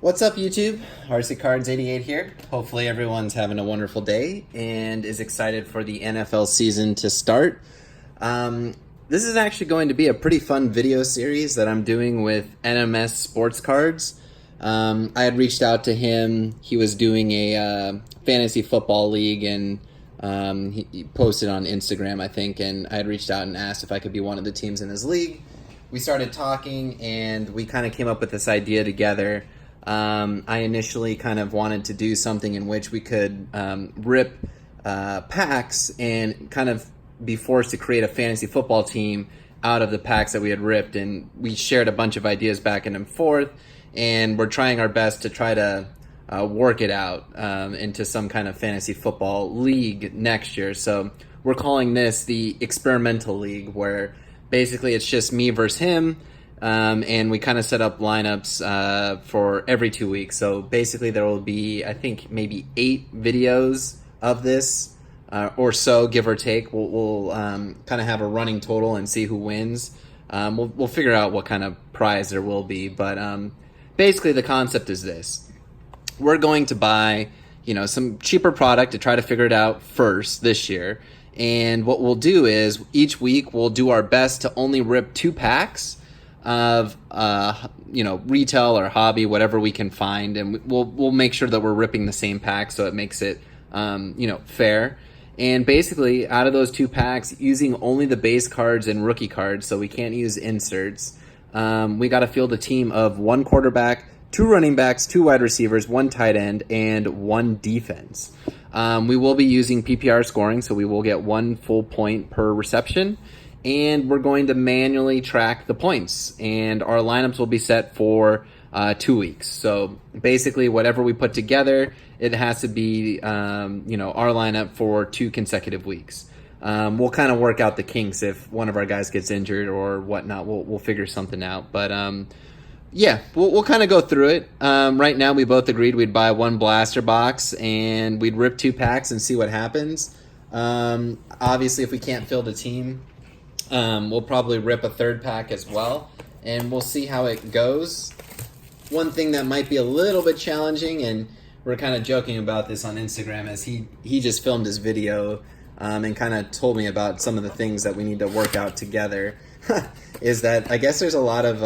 What's up, YouTube? RCcards88 here. Hopefully everyone's having a wonderful day and is excited for the NFL season to start. This is actually going to be a pretty fun video series that I'm doing with NMS SportsCards. I had reached out to him. He was doing a fantasy football league, and he posted on Instagram, I think, and I had reached out and asked if I could be one of the teams in his league. We started talking, and we kind of came up with this idea together. I initially kind of wanted to do something in which we could rip packs and kind of be forced to create a fantasy football team out of the packs that we had ripped. And we shared a bunch of ideas back and forth, and we're trying our best to try to work it out into some kind of fantasy football league next year. So we're calling this the experimental league, where basically it's just me versus him. And we kind of set up lineups for every 2 weeks. So basically there will be, I think, maybe 8 videos of this or so, give or take. We'll kind of have a running total and see who wins. We'll figure out what kind of prize there will be. But basically the concept is this. We're going to buy, some cheaper product to try to figure it out first this year. And what we'll do is each week we'll do our best to only rip 2 packs of retail or hobby, whatever we can find, and we'll make sure that we're ripping the same pack so it makes it fair. And basically out of those 2 packs, using only the base cards and rookie cards, so we can't use inserts, we got to field a team of 1 quarterback, 2 running backs, 2 wide receivers, 1 tight end, and 1 defense. We will be using PPR scoring, so we will get 1 full point per reception. And we're going to manually track the points, and our lineups will be set for 2 weeks. So basically whatever we put together, it has to be our lineup for 2 consecutive weeks. We'll kind of work out the kinks if one of our guys gets injured or whatnot. We'll figure something out. But we'll kind of go through it. Right now we both agreed we'd buy 1 blaster box and we'd rip 2 packs and see what happens. Obviously if we can't field a team, we'll probably rip a 3rd pack as well, and we'll see how it goes. One thing that might be a little bit challenging, and we're kind of joking about this on Instagram, as he just filmed his video and kind of told me about some of the things that we need to work out together, is that I guess there's a lot of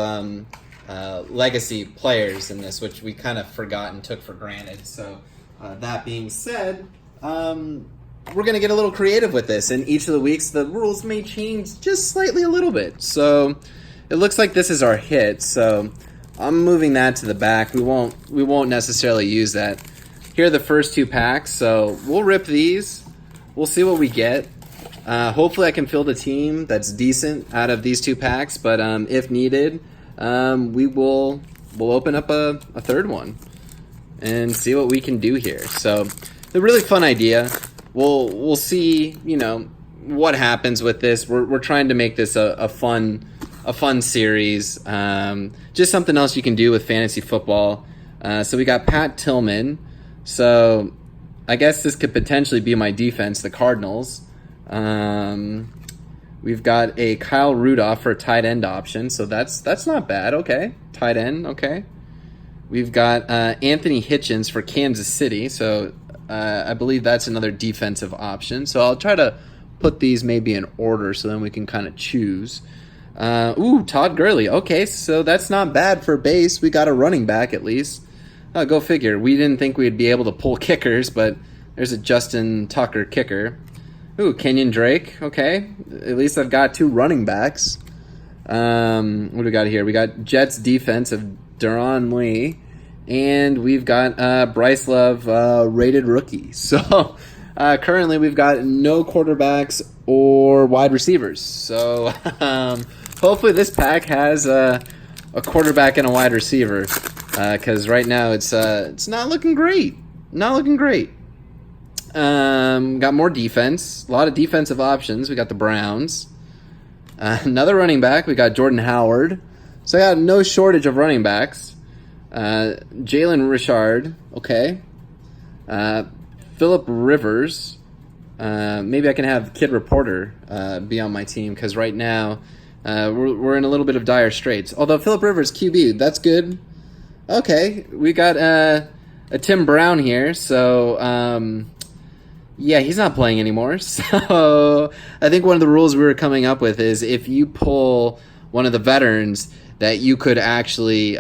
legacy players in this, which we kind of forgot and took for granted. So that being said, we're going to get a little creative with this, and each of the weeks the rules may change just slightly a little bit. So it looks like this is our hit, so I'm moving that to the back. We won't necessarily use that. Here are the first 2 packs, so we'll rip these. We'll see what we get. Hopefully I can field a team that's decent out of these 2 packs, but if needed, we'll open up a 3rd one and see what we can do here. So a really fun idea. We'll see, what happens with this. We're trying to make this a fun series. Just something else you can do with fantasy football. So we got Pat Tillman. So I guess this could potentially be my defense, the Cardinals. We've got a Kyle Rudolph for a tight end option. So that's not bad. Okay, tight end. Okay. We've got Anthony Hitchens for Kansas City. So I believe that's another defensive option. So I'll try to put these maybe in order so then we can kind of choose. Todd Gurley. Okay, so that's not bad for base. We got a running back at least. Go figure. We didn't think we'd be able to pull kickers, but there's a Justin Tucker kicker. Kenyan Drake. Okay, at least I've got 2 running backs. What do we got here? We got Jets defense of Duron Lee. And we've got Bryce Love rated rookie. So currently we've got no quarterbacks or wide receivers. So hopefully this pack has a quarterback and a wide receiver, because right now it's not looking great. Not looking great. Got more defense. A lot of defensive options. We got the Browns. Another running back. We got Jordan Howard. So I got no shortage of running backs. Jalen Richard, okay. Phillip Rivers. Maybe I can have Kid Reporter be on my team, because right now we're in a little bit of dire straits. Although Phillip Rivers QB, that's good. Okay, we got a Tim Brown here, so yeah, he's not playing anymore. So I think one of the rules we were coming up with is if you pull one of the veterans, that you could actually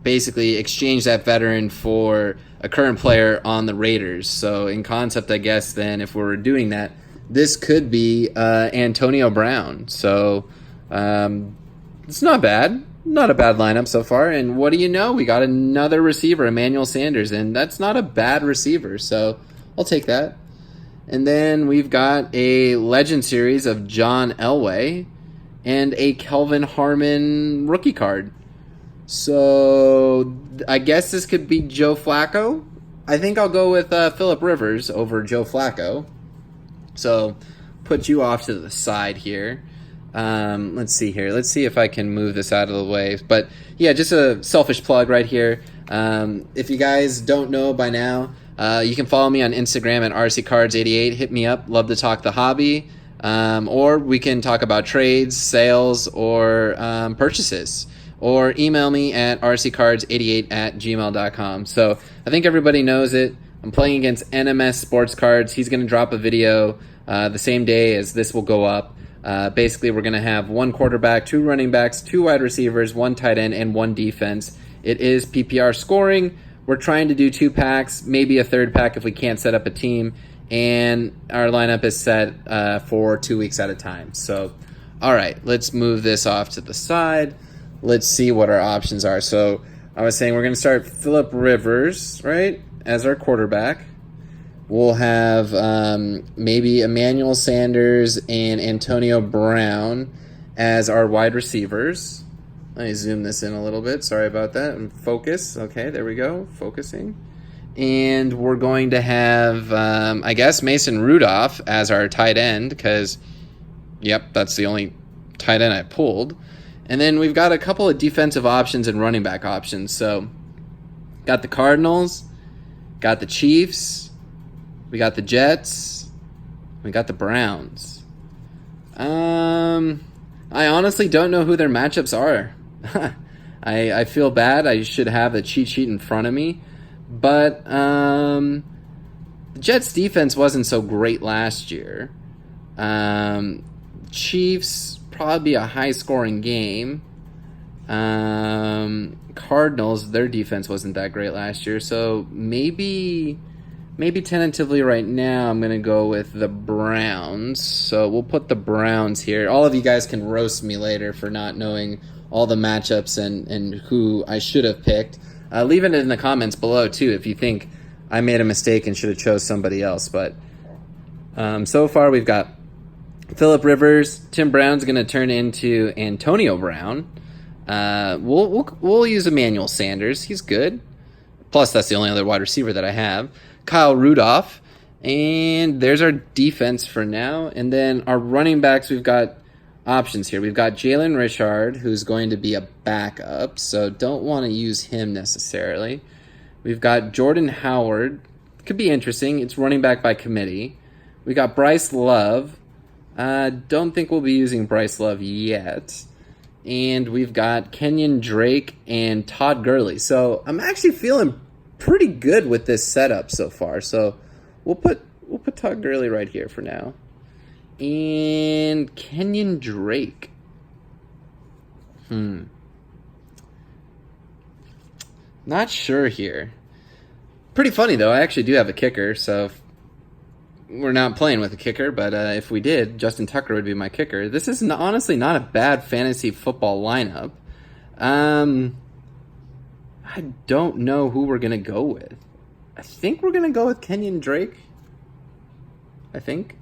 basically exchange that veteran for a current player on the Raiders. So in concept, I guess, then if we were doing that, this could be Antonio Brown. So it's not bad. Not a bad lineup so far. And what do you know? We got another receiver, Emmanuel Sanders, and that's not a bad receiver. So I'll take that. And then we've got a Legend Series of John Elway and a Kelvin Harmon rookie card. So I guess this could be Joe Flacco. I think I'll go with Phillip Rivers over Joe Flacco. So put you off to the side here. Let's see here. Let's see if I can move this out of the way. But yeah, just a selfish plug right here. If you guys don't know by now, you can follow me on Instagram at RCcards88. Hit me up. Love to talk the hobby. Or we can talk about trades, sales, or purchases. Or email me at rccards88@gmail.com. So I think everybody knows it. I'm playing against NMS Sportscards. He's going to drop a video the same day as this will go up. Basically, we're going to have one quarterback, two running backs, two wide receivers, one tight end, and one defense. It is PPR scoring. We're trying to do 2 packs, maybe a 3rd pack if we can't set up a team. And our lineup is set for 2 weeks at a time. So, all right, let's move this off to the side. Let's see what our options are. So I was saying we're going to start Phillip Rivers, right, as our quarterback. We'll have maybe Emmanuel Sanders and Antonio Brown as our wide receivers. Let me zoom this in a little bit. Sorry about that. And focus. Okay, there we go. Focusing. And we're going to have, I guess, Mason Rudolph as our tight end because, yep, that's the only tight end I pulled. And then we've got a couple of defensive options and running back options. So got the Cardinals, got the Chiefs, we got the Jets, we got the Browns. I honestly don't know who their matchups are. I feel bad. I should have the cheat sheet in front of me. But the Jets' defense wasn't so great last year. Chiefs, probably a high-scoring game. Cardinals, their defense wasn't that great last year. So maybe tentatively right now I'm going to go with the Browns. So we'll put the Browns here. All of you guys can roast me later for not knowing all the matchups and who I should have picked. Leave it in the comments below, too, if you think I made a mistake and should have chose somebody else. But so far we've got Phillip Rivers. Tim Brown's going to turn into Antonio Brown. We'll use Emmanuel Sanders. He's good. Plus, that's the only other wide receiver that I have. Kyle Rudolph. And there's our defense for now. And then our running backs, we've got options here. We've got Jalen Richard, who's going to be a backup, so don't want to use him necessarily. We've got Jordan Howard. Could be interesting. It's running back by committee. We got Bryce Love. Don't think we'll be using Bryce Love yet. And we've got Kenyan Drake and Todd Gurley. So I'm actually feeling pretty good with this setup so far. So we'll put Todd Gurley right here for now. And Kenyan Drake. Not sure here. Pretty funny, though. I actually do have a kicker, so we're not playing with a kicker, but if we did, Justin Tucker would be my kicker. This is honestly not a bad fantasy football lineup. I don't know who we're going to go with. I think we're going to go with Kenyan Drake. I think.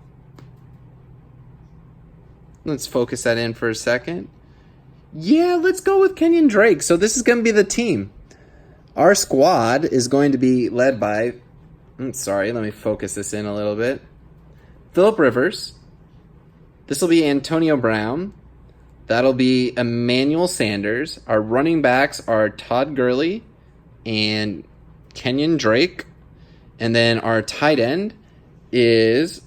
Let's focus that in for a second. Yeah, let's go with Kenyan Drake. So this is going to be the team. Our squad is going to be led by... let me focus this in a little bit. Phillip Rivers. This will be Antonio Brown. That'll be Emmanuel Sanders. Our running backs are Todd Gurley and Kenyan Drake. And then our tight end is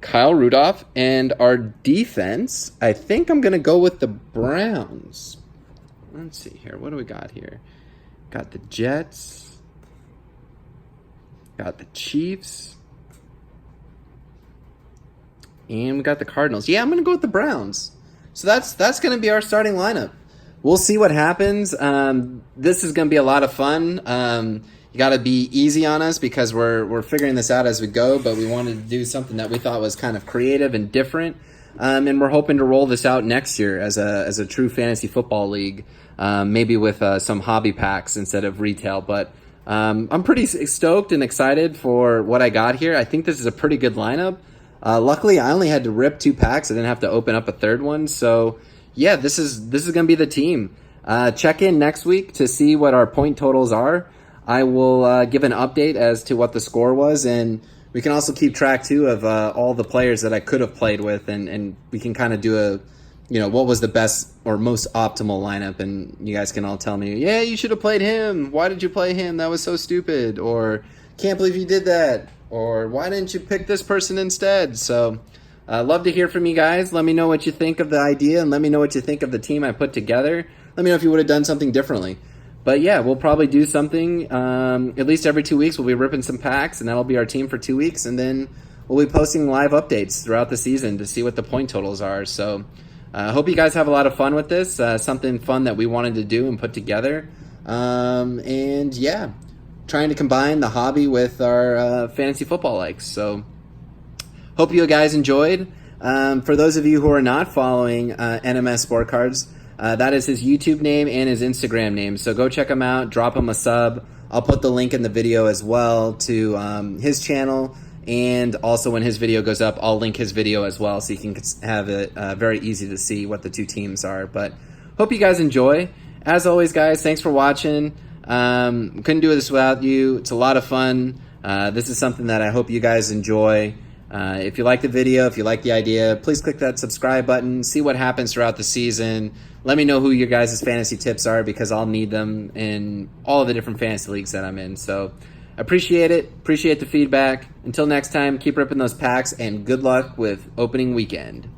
Kyle Rudolph. And our defense, I think I'm going to go with the Browns. Let's see here. What do we got here? Got the Jets. Got the Chiefs. And we got the Cardinals. Yeah, I'm going to go with the Browns. So that's going to be our starting lineup. We'll see what happens. This is going to be a lot of fun. You got to be easy on us because we're figuring this out as we go, but we wanted to do something that we thought was kind of creative and different. And we're hoping to roll this out next year as a true fantasy football league, maybe with some hobby packs instead of retail. But I'm pretty stoked and excited for what I got here. I think this is a pretty good lineup. Luckily, I only had to rip 2 packs. I didn't have to open up a third one. So, yeah, this is going to be the team. Check in next week to see what our point totals are. I will give an update as to what the score was, and we can also keep track, too, of all the players that I could have played with, and we can kind of do what was the best or most optimal lineup, and you guys can all tell me, yeah, you should have played him. Why did you play him? That was so stupid. Or, can't believe you did that. Or, why didn't you pick this person instead? So, love to hear from you guys. Let me know what you think of the idea, and let me know what you think of the team I put together. Let me know if you would have done something differently. But yeah, we'll probably do something at least every 2 weeks. We'll be ripping some packs, and that'll be our team for 2 weeks. And then we'll be posting live updates throughout the season to see what the point totals are. So I hope you guys have a lot of fun with this. Something fun that we wanted to do and put together. And yeah, trying to combine the hobby with our fantasy football likes. So hope you guys enjoyed. For those of you who are not following NMS Sportscards, that is his YouTube name and his Instagram name. So go check him out. Drop him a sub. I'll put the link in the video as well to his channel. And also when his video goes up, I'll link his video as well so you can have it very easy to see what the 2 teams are. But hope you guys enjoy. As always, guys, thanks for watching. Couldn't do this without you. It's a lot of fun. This is something that I hope you guys enjoy. If you like the video, if you like the idea, please click that subscribe button. See what happens throughout the season. Let me know who your guys' fantasy tips are because I'll need them in all of the different fantasy leagues that I'm in. So appreciate it. Appreciate the feedback. Until next time, keep ripping those packs and good luck with opening weekend.